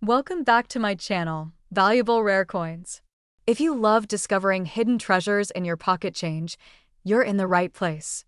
Welcome back to my channel, Valuable Rare Coins. If you love discovering hidden treasures in your pocket change, you're in the right place.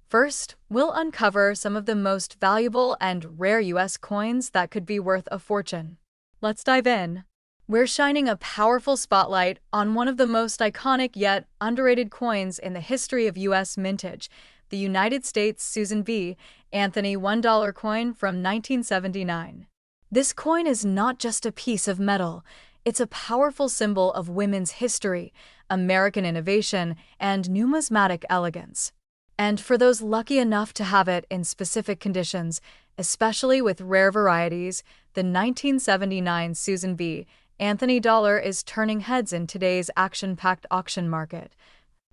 First, we'll uncover some of the most valuable and rare US coins that could be worth a fortune. Let's dive in. We're shining a powerful spotlight on one of the most iconic yet underrated coins in the history of US mintage, the United States Susan B. Anthony $1 coin from 1979. This coin is not just a piece of metal, it's a powerful symbol of women's history, American innovation, and numismatic elegance. And for those lucky enough to have it in specific conditions, especially with rare varieties, the 1979 Susan B. Anthony dollar is turning heads in today's action-packed auction market,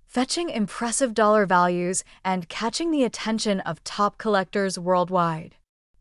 fetching impressive dollar values and catching the attention of top collectors worldwide.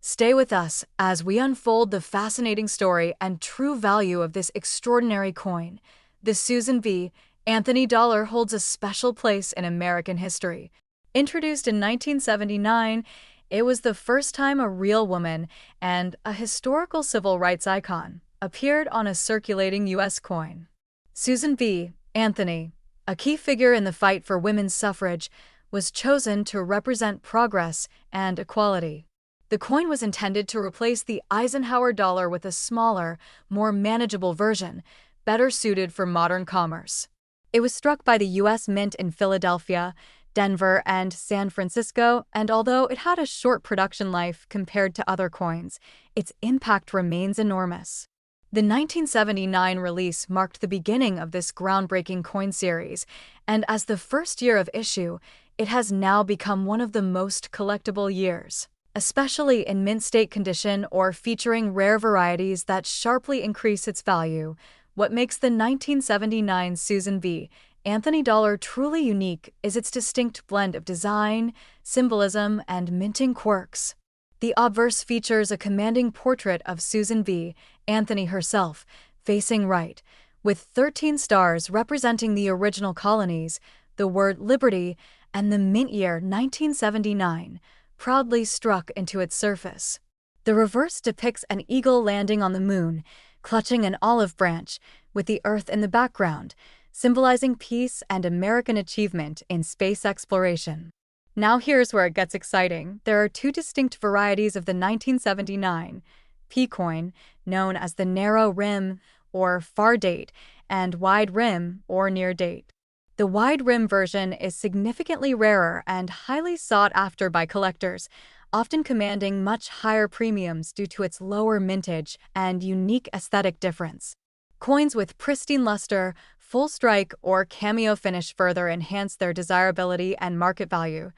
Stay with us as we unfold the fascinating story and true value of this extraordinary coin. The Susan B. Anthony dollar holds a special place in American history. Introduced in 1979, it was the first time a real woman and a historical civil rights icon appeared on a circulating U.S. coin. Susan B. Anthony, a key figure in the fight for women's suffrage, was chosen to represent progress and equality. The coin was intended to replace the Eisenhower dollar with a smaller, more manageable version, better suited for modern commerce. It was struck by the U.S. Mint in Philadelphia, Denver, and San Francisco, and although it had a short production life compared to other coins, its impact remains enormous. The 1979 release marked the beginning of this groundbreaking coin series, and as the first year of issue, it has now become one of the most collectible years, especially in mint state condition or featuring rare varieties that sharply increase its value. What makes the 1979 Susan B. Anthony dollar truly unique is its distinct blend of design, symbolism, and minting quirks. The obverse features a commanding portrait of Susan B. Anthony herself, facing right, with 13 stars representing the original colonies, the word liberty, and the mint year 1979, proudly struck into its surface. The reverse depicts an eagle landing on the moon, clutching an olive branch, with the Earth in the background, symbolizing peace and American achievement in space exploration. Now here's where it gets exciting. There are two distinct varieties of the 1979 P coin, known as the narrow rim or far date, and wide rim or near date. The wide rim version is significantly rarer and highly sought after by collectors, often commanding much higher premiums due to its lower mintage and unique aesthetic difference. Coins with pristine luster, full strike, or cameo finish further enhance their desirability and market value.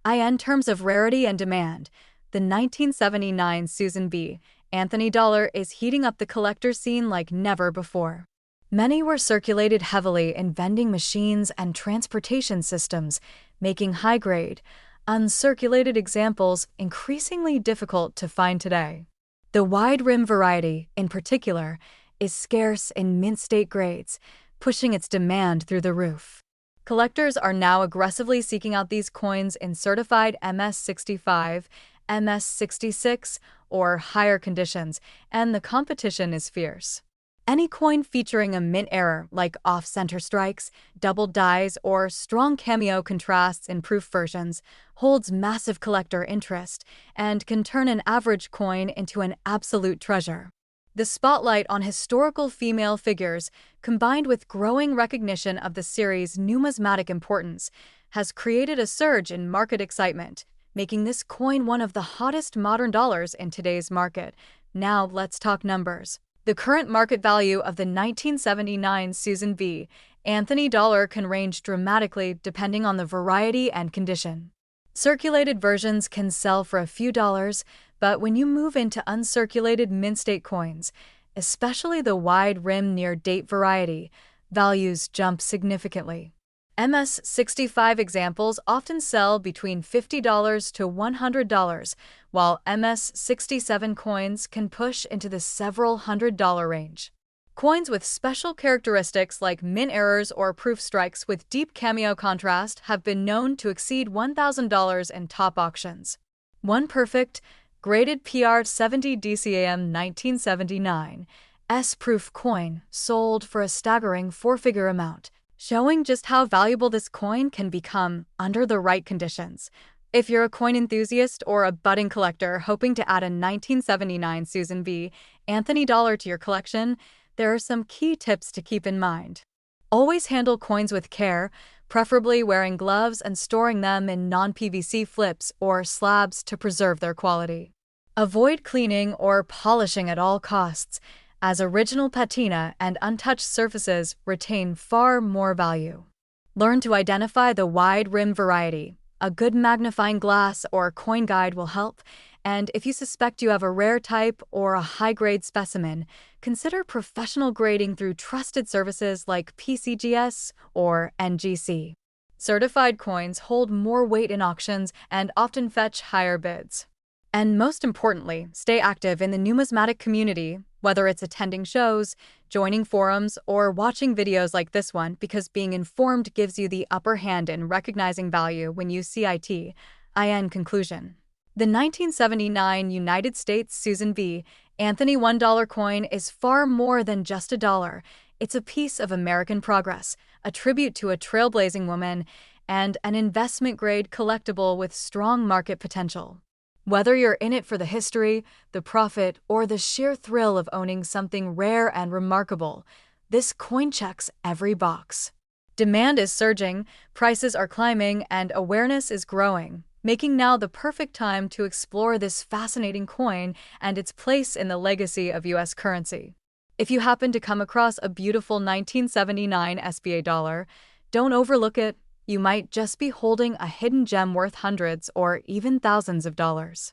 In terms of rarity and demand, the 1979 Susan B. Anthony dollar is heating up the collector scene like never before. Many were circulated heavily in vending machines and transportation systems, making high-grade, uncirculated examples increasingly difficult to find today. The wide rim variety, in particular, is scarce in mint state grades, pushing its demand through the roof. Collectors are now aggressively seeking out these coins in certified MS-65, MS-66, or higher conditions, and the competition is fierce. Any coin featuring a mint error like off-center strikes, doubled dies, or strong cameo contrasts in proof versions holds massive collector interest and can turn an average coin into an absolute treasure. The spotlight on historical female figures, combined with growing recognition of the series' numismatic importance, has created a surge in market excitement, making this coin one of the hottest modern dollars in today's market. Now let's talk numbers. The current market value of the 1979 Susan B. Anthony dollar can range dramatically depending on the variety and condition. Circulated versions can sell for a few dollars, but when you move into uncirculated mint state coins, especially the wide rim near date variety, values jump significantly. MS-65 examples often sell between $50 to $100, while MS-67 coins can push into the several $100 range. Coins with special characteristics like mint errors or proof strikes with deep cameo contrast have been known to exceed $1,000 in top auctions. One perfect, graded PR 70 DCAM 1979 S-proof coin sold for a staggering four-figure amount, showing just how valuable this coin can become under the right conditions. If you're a coin enthusiast or a budding collector hoping to add a 1979 Susan B. Anthony dollar to your collection, there are some key tips to keep in mind. Always handle coins with care, preferably wearing gloves and storing them in non-PVC flips or slabs to preserve their quality. Avoid cleaning or polishing at all costs, as original patina and untouched surfaces retain far more value. Learn to identify the wide rim variety. A good magnifying glass or coin guide will help, and if you suspect you have a rare type or a high-grade specimen, consider professional grading through trusted services like PCGS or NGC. Certified coins hold more weight in auctions and often fetch higher bids. And most importantly, stay active in the numismatic community, whether it's attending shows, joining forums, or watching videos like this one, because being informed gives you the upper hand in recognizing value when you see it. In conclusion, the 1979 United States Susan B. Anthony $1 coin is far more than just a dollar. It's a piece of American progress, a tribute to a trailblazing woman, and an investment-grade collectible with strong market potential. Whether you're in it for the history, the profit, or the sheer thrill of owning something rare and remarkable, this coin checks every box. Demand is surging, prices are climbing, and awareness is growing, making now the perfect time to explore this fascinating coin and its place in the legacy of U.S. currency. If you happen to come across a beautiful 1979 SBA dollar, don't overlook it. You might just be holding a hidden gem worth hundreds or even thousands of dollars.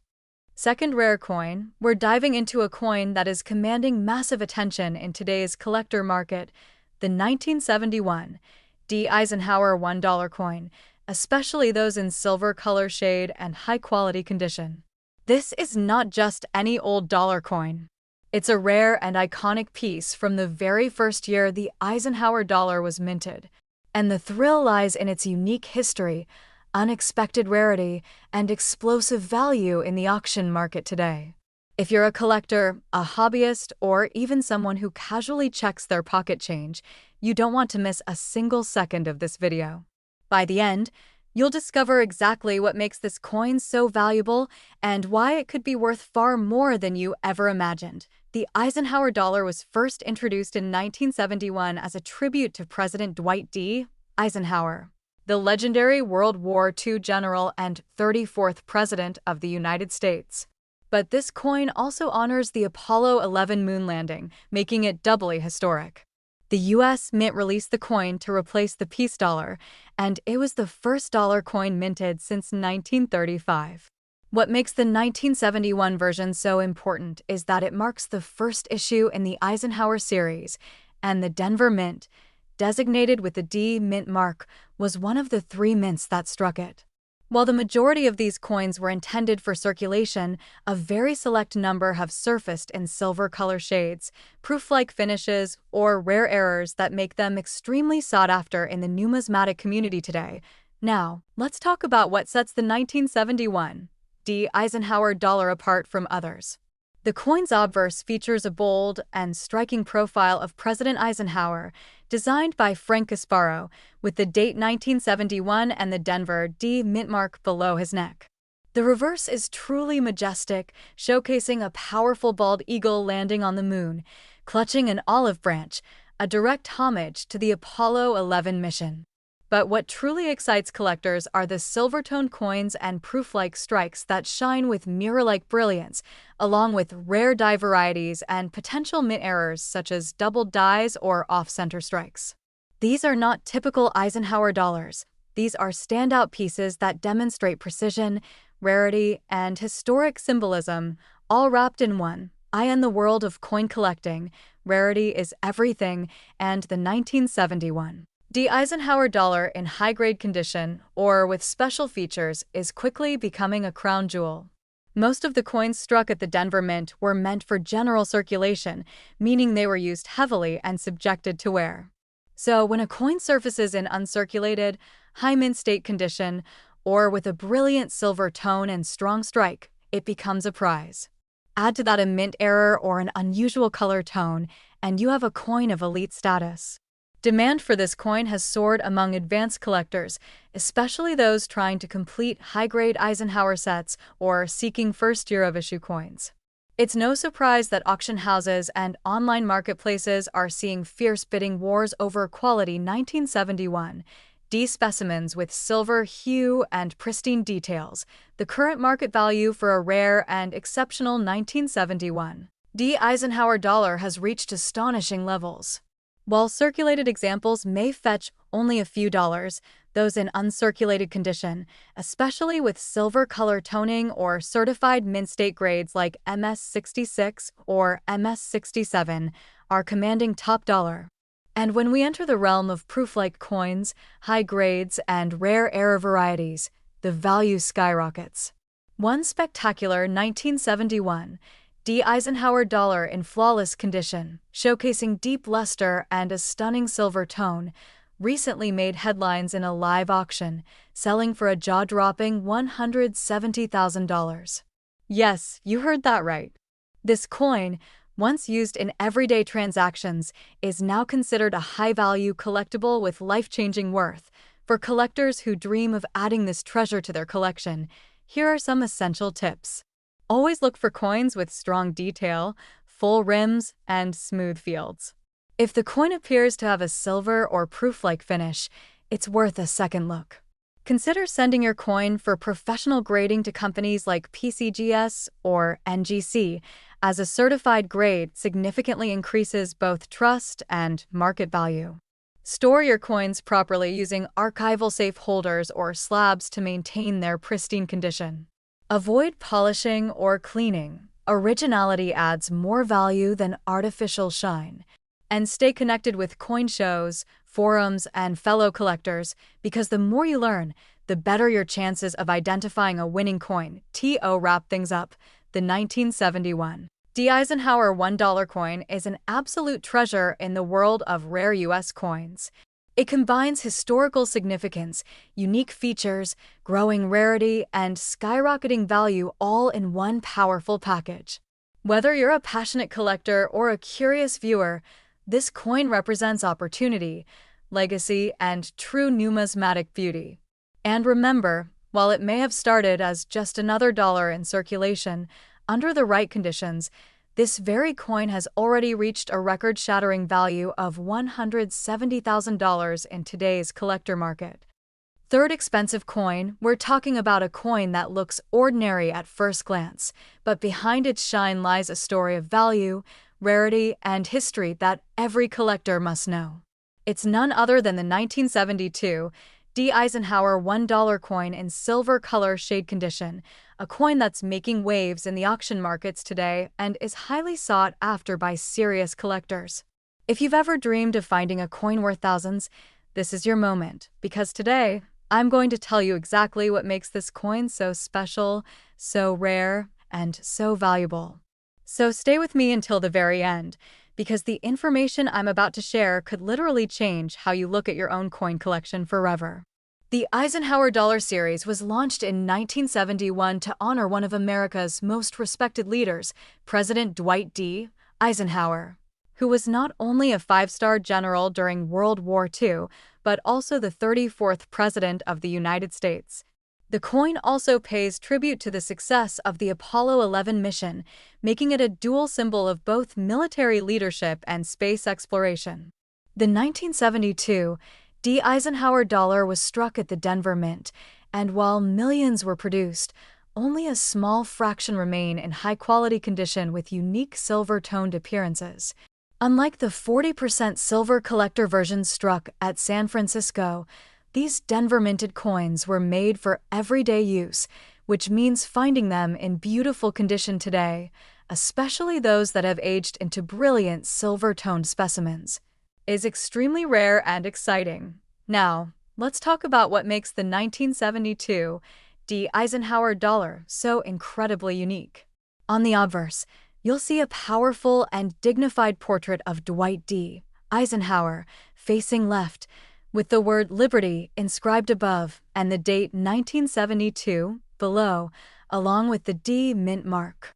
Second rare coin, we're diving into a coin that is commanding massive attention in today's collector market, the 1971 D Eisenhower $1 coin, especially those in silver color shade and high-quality condition. This is not just any old dollar coin. It's a rare and iconic piece from the very first year the Eisenhower dollar was minted. And the thrill lies in its unique history, unexpected rarity, and explosive value in the auction market today. If you're a collector, a hobbyist, or even someone who casually checks their pocket change, you don't want to miss a single second of this video. By the end, you'll discover exactly what makes this coin so valuable and why it could be worth far more than you ever imagined. The Eisenhower dollar was first introduced in 1971 as a tribute to President Dwight D. Eisenhower, the legendary World War II general and 34th President of the United States. But this coin also honors the Apollo 11 moon landing, making it doubly historic. The U.S. Mint released the coin to replace the peace dollar, and it was the first dollar coin minted since 1935. What makes the 1971 version so important is that it marks the first issue in the Eisenhower series, and the Denver Mint, designated with the D Mint mark, was one of the 3 mints that struck it. While the majority of these coins were intended for circulation, a very select number have surfaced in silver color shades, proof-like finishes, or rare errors that make them extremely sought after in the numismatic community today. Now, let's talk about what sets the 1971 D Eisenhower dollar apart from others. The coin's obverse features a bold and striking profile of President Eisenhower, designed by Frank Gasparo, with the date 1971 and the Denver D Mint mark below his neck. The reverse is truly majestic, showcasing a powerful bald eagle landing on the moon, clutching an olive branch, a direct homage to the Apollo 11 mission. But what truly excites collectors are the silver-toned coins and proof-like strikes that shine with mirror-like brilliance, along with rare die varieties and potential mint errors such as doubled dies or off-center strikes. These are not typical Eisenhower dollars. These are standout pieces that demonstrate precision, rarity, and historic symbolism, all wrapped in one. In the world of coin collecting, rarity is everything, and the 1971 D Eisenhower dollar in high-grade condition or with special features is quickly becoming a crown jewel. Most of the coins struck at the Denver Mint were meant for general circulation, meaning they were used heavily and subjected to wear. So when a coin surfaces in uncirculated, high mint state condition, or with a brilliant silver tone and strong strike, it becomes a prize. Add to that a mint error or an unusual color tone, and you have a coin of elite status. Demand for this coin has soared among advanced collectors, especially those trying to complete high-grade Eisenhower sets or seeking first year of issue coins. It's no surprise that auction houses and online marketplaces are seeing fierce bidding wars over quality 1971 D specimens with silver hue and pristine details, the current market value for a rare and exceptional 1971 D Eisenhower dollar has reached astonishing levels. While circulated examples may fetch only a few dollars, those in uncirculated condition, especially with silver color toning or certified mint state grades like MS66 or MS67, are commanding top dollar. And when we enter the realm of proof-like coins, high grades, and rare error varieties, the value skyrockets. One spectacular 1971 D Eisenhower dollar in flawless condition, showcasing deep luster and a stunning silver tone, recently made headlines in a live auction, selling for a jaw-dropping $170,000. Yes, you heard that right. This coin, once used in everyday transactions, is now considered a high-value collectible with life-changing worth. For collectors who dream of adding this treasure to their collection, here are some essential tips. Always look for coins with strong detail, full rims, and smooth fields. If the coin appears to have a silver or proof-like finish, it's worth a second look. Consider sending your coin for professional grading to companies like PCGS or NGC, as a certified grade significantly increases both trust and market value. Store your coins properly using archival safe holders or slabs to maintain their pristine condition. Avoid polishing or cleaning. Originality adds more value than artificial shine. And stay connected with coin shows, forums, and fellow collectors, because the more you learn, the better your chances of identifying a winning coin. To wrap things up, the 1971 D Eisenhower $1 coin is an absolute treasure in the world of rare U.S. coins. It combines historical significance, unique features, growing rarity, and skyrocketing value all in one powerful package. Whether you're a passionate collector or a curious viewer, this coin represents opportunity, legacy, and true numismatic beauty. And remember, while it may have started as just another dollar in circulation, under the right conditions, this very coin has already reached a record-shattering value of $170,000 in today's collector market. Third expensive coin, we're talking about a coin that looks ordinary at first glance, but behind its shine lies a story of value, rarity, and history that every collector must know. It's none other than the 1972 D Eisenhower $1 coin in silver color shade condition, a coin that's making waves in the auction markets today and is highly sought after by serious collectors. If you've ever dreamed of finding a coin worth thousands, this is your moment, because today, I'm going to tell you exactly what makes this coin so special, so rare, and so valuable. So stay with me until the very end, because the information I'm about to share could literally change how you look at your own coin collection forever. The Eisenhower Dollar Series was launched in 1971 to honor one of America's most respected leaders, President Dwight D. Eisenhower, who was not only a five-star general during World War II, but also the 34th President of the United States. The coin also pays tribute to the success of the Apollo 11 mission, making it a dual symbol of both military leadership and space exploration. The 1972 D Eisenhower dollar was struck at the Denver Mint, and while millions were produced, only a small fraction remain in high-quality condition with unique silver-toned appearances. Unlike the 40% silver collector versions struck at San Francisco, these Denver-minted coins were made for everyday use, which means finding them in beautiful condition today, especially those that have aged into brilliant silver-toned specimens, is extremely rare and exciting. Now, let's talk about what makes the 1972 D Eisenhower dollar so incredibly unique. On the obverse, you'll see a powerful and dignified portrait of Dwight D. Eisenhower, facing left, with the word Liberty inscribed above and the date 1972 below, along with the D mint mark.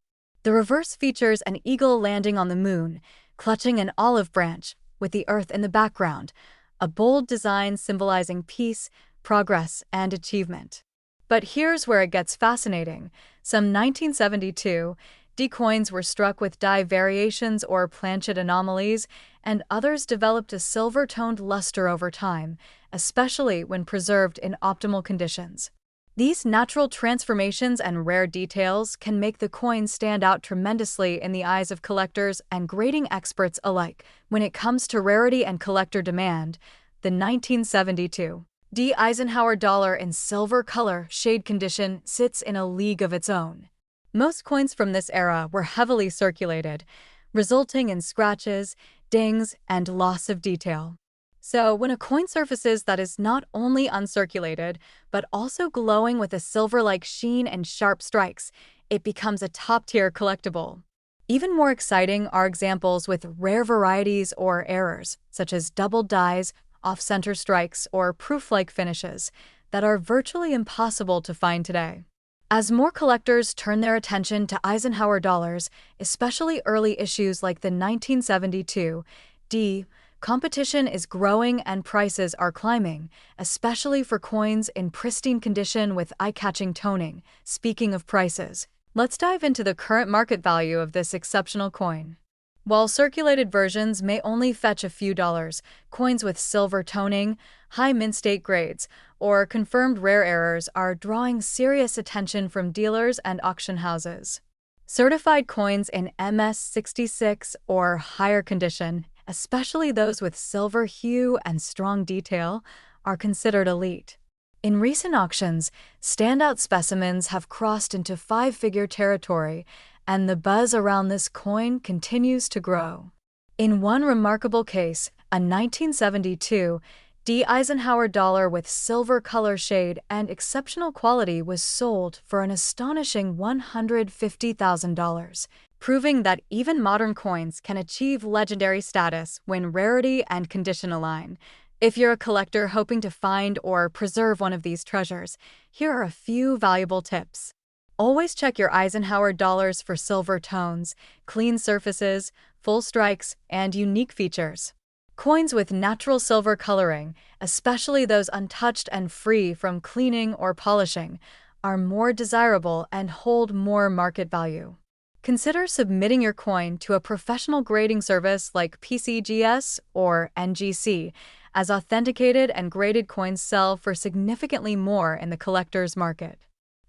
The reverse features an eagle landing on the moon, clutching an olive branch, with the Earth in the background, a bold design symbolizing peace, progress, and achievement. But here's where it gets fascinating. Some 1972 D coins were struck with dye variations or planchet anomalies, and others developed a silver-toned luster over time, especially when preserved in optimal conditions. These natural transformations and rare details can make the coin stand out tremendously in the eyes of collectors and grading experts alike. When it comes to rarity and collector demand, the 1972 D Eisenhower dollar in silver color shade condition sits in a league of its own. Most coins from this era were heavily circulated, resulting in scratches, dings, and loss of detail. So, when a coin surfaces that is not only uncirculated, but also glowing with a silver-like sheen and sharp strikes, it becomes a top-tier collectible. Even more exciting are examples with rare varieties or errors, such as doubled dyes, off-center strikes, or proof-like finishes, that are virtually impossible to find today. As more collectors turn their attention to Eisenhower dollars, especially early issues like the 1972 D, competition is growing and prices are climbing, especially for coins in pristine condition with eye-catching toning. Speaking of prices, let's dive into the current market value of this exceptional coin. While circulated versions may only fetch a few dollars, coins with silver toning, high mint-state grades, or confirmed rare errors are drawing serious attention from dealers and auction houses. Certified coins in MS66 or higher condition, especially those with silver hue and strong detail, are considered elite. In recent auctions, standout specimens have crossed into five-figure territory, and the buzz around this coin continues to grow. In one remarkable case, a 1972 D Eisenhower dollar with silver color shade and exceptional quality was sold for an astonishing $150,000, proving that even modern coins can achieve legendary status when rarity and condition align. If you're a collector hoping to find or preserve one of these treasures, here are a few valuable tips. Always check your Eisenhower dollars for silver tones, clean surfaces, full strikes, and unique features. Coins with natural silver coloring, especially those untouched and free from cleaning or polishing, are more desirable and hold more market value. Consider submitting your coin to a professional grading service like PCGS or NGC, as authenticated and graded coins sell for significantly more in the collector's market.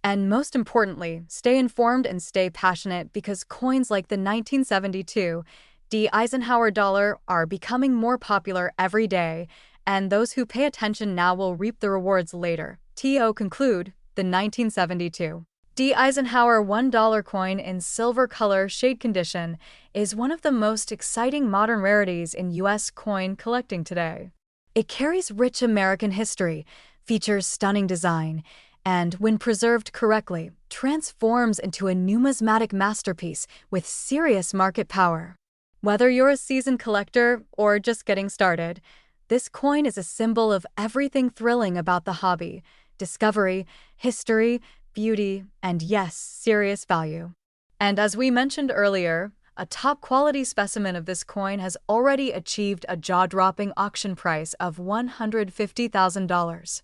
And most importantly, stay informed and stay passionate, because coins like the 1972 D Eisenhower dollar are becoming more popular every day, and those who pay attention now will reap the rewards later. To conclude, the 1972 D Eisenhower $1 coin in silver color shade condition is one of the most exciting modern rarities in U.S. coin collecting today. It carries rich American history, features stunning design, and, when preserved correctly, transforms into a numismatic masterpiece with serious market power. Whether you're a seasoned collector or just getting started, this coin is a symbol of everything thrilling about the hobby: discovery, history, beauty, and yes, serious value. And as we mentioned earlier, a top-quality specimen of this coin has already achieved a jaw-dropping auction price of $150,000.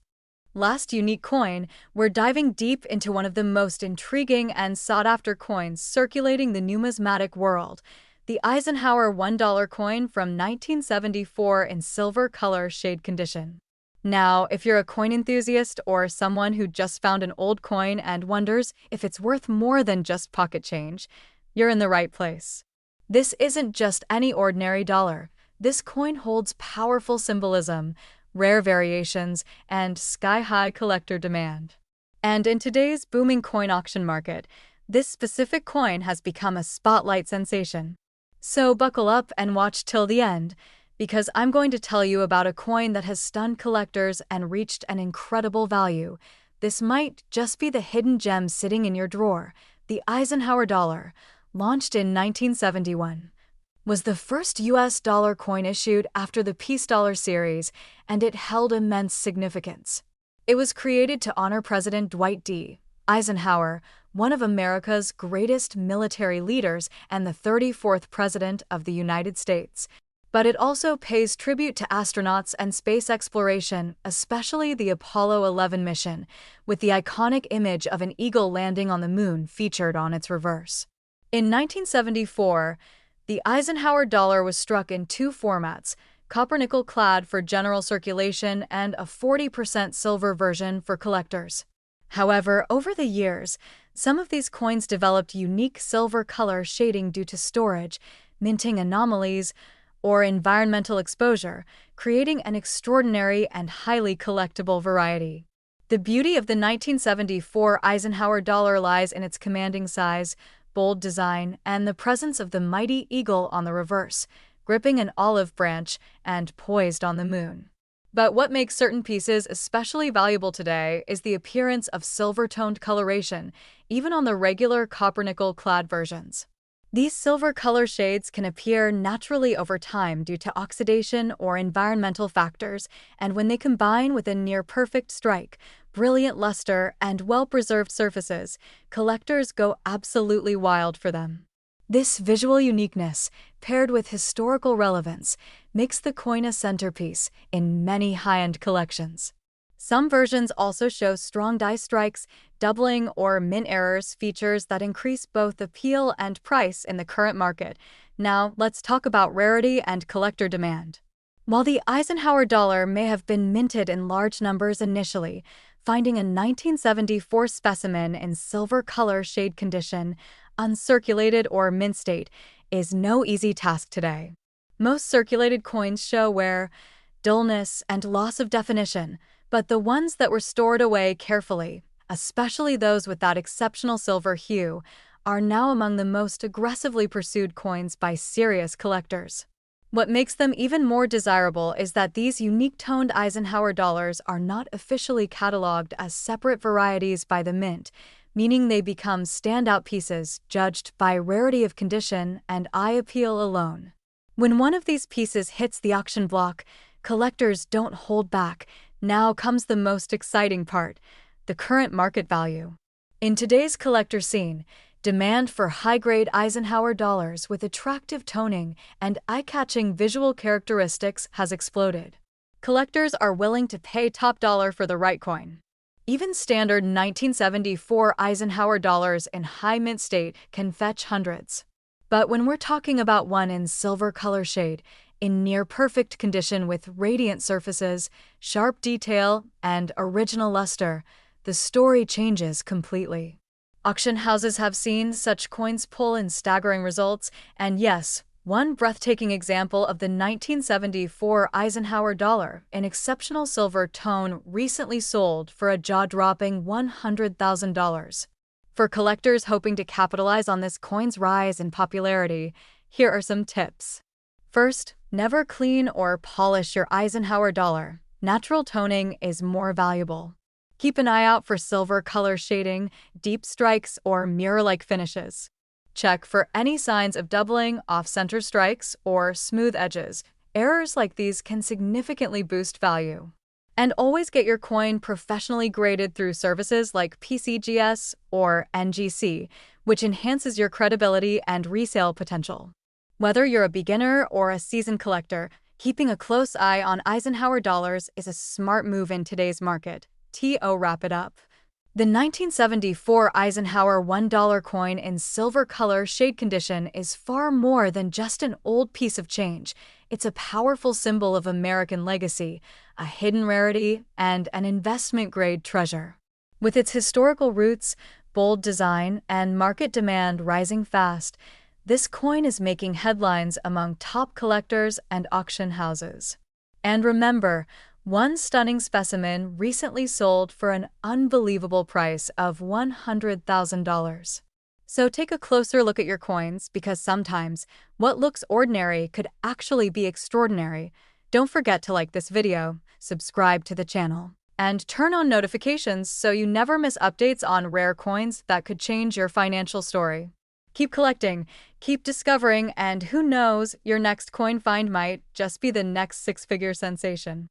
Last unique coin, we're diving deep into one of the most intriguing and sought-after coins circulating the numismatic world, the Eisenhower $1 coin from 1974 in silver color shade condition. Now, if you're a coin enthusiast or someone who just found an old coin and wonders if it's worth more than just pocket change, you're in the right place. This isn't just any ordinary dollar. This coin holds powerful symbolism, rare variations, and sky-high collector demand. And in today's booming coin auction market, this specific coin has become a spotlight sensation. So buckle up and watch till the end, because I'm going to tell you about a coin that has stunned collectors and reached an incredible value. This might just be the hidden gem sitting in your drawer. The Eisenhower dollar, launched in 1971. Was the first U.S. dollar coin issued after the Peace Dollar series, and it held immense significance. It was created to honor President Dwight D. Eisenhower, one of America's greatest military leaders and the 34th President of the United States. But it also pays tribute to astronauts and space exploration, especially the Apollo 11 mission, with the iconic image of an eagle landing on the moon featured on its reverse. In 1974, the Eisenhower dollar was struck in two formats: copper-nickel clad for general circulation and a 40% silver version for collectors. However, over the years, some of these coins developed unique silver color shading due to storage, minting anomalies, or environmental exposure, creating an extraordinary and highly collectible variety. The beauty of the 1974 Eisenhower dollar lies in its commanding size, bold design, and the presence of the mighty eagle on the reverse, gripping an olive branch and poised on the moon. But what makes certain pieces especially valuable today is the appearance of silver-toned coloration, even on the regular copper-nickel clad versions. These silver color shades can appear naturally over time due to oxidation or environmental factors, and when they combine with a near-perfect strike, brilliant luster, and well-preserved surfaces, collectors go absolutely wild for them. This visual uniqueness, paired with historical relevance, makes the coin a centerpiece in many high-end collections. Some versions also show strong die strikes, doubling, or mint errors, features that increase both appeal and price in the current market. Now, let's talk about rarity and collector demand. While the Eisenhower dollar may have been minted in large numbers initially, finding a 1974 specimen in silver color shade condition, uncirculated or mint state, is no easy task today. Most circulated coins show wear, dullness, and loss of definition, but the ones that were stored away carefully, especially those with that exceptional silver hue, are now among the most aggressively pursued coins by serious collectors. What makes them even more desirable is that these unique toned Eisenhower dollars are not officially cataloged as separate varieties by the mint, meaning they become standout pieces judged by rarity of condition and eye appeal alone. When one of these pieces hits the auction block, collectors don't hold back. Now comes the most exciting part: the current market value. In today's collector scene, demand for high-grade Eisenhower dollars with attractive toning and eye-catching visual characteristics has exploded. Collectors are willing to pay top dollar for the right coin. Even standard 1974 Eisenhower dollars in high mint state can fetch hundreds. But when we're talking about one in silver color shade, in near-perfect condition with radiant surfaces, sharp detail, and original luster, the story changes completely. Auction houses have seen such coins pull in staggering results, and yes, one breathtaking example of the 1974 Eisenhower dollar in exceptional silver tone recently sold for a jaw-dropping $100,000. For collectors hoping to capitalize on this coin's rise in popularity, here are some tips. First, never clean or polish your Eisenhower dollar. Natural toning is more valuable. Keep an eye out for silver color shading, deep strikes, or mirror-like finishes. Check for any signs of doubling, off-center strikes, or smooth edges. Errors like these can significantly boost value. And always get your coin professionally graded through services like PCGS or NGC, which enhances your credibility and resale potential. Whether you're a beginner or a seasoned collector, keeping a close eye on Eisenhower dollars is a smart move in today's market. Wrap it up. The 1974 Eisenhower $1 coin in silver color shade condition is far more than just an old piece of change. It's a powerful symbol of American legacy, a hidden rarity, and an investment-grade treasure. With its historical roots, bold design, and market demand rising fast, this coin is making headlines among top collectors and auction houses. And remember, one stunning specimen recently sold for an unbelievable price of $100,000. So take a closer look at your coins, because sometimes what looks ordinary could actually be extraordinary. Don't forget to like this video, subscribe to the channel, and turn on notifications so you never miss updates on rare coins that could change your financial story. Keep collecting, keep discovering, and who knows, your next coin find might just be the next six-figure sensation.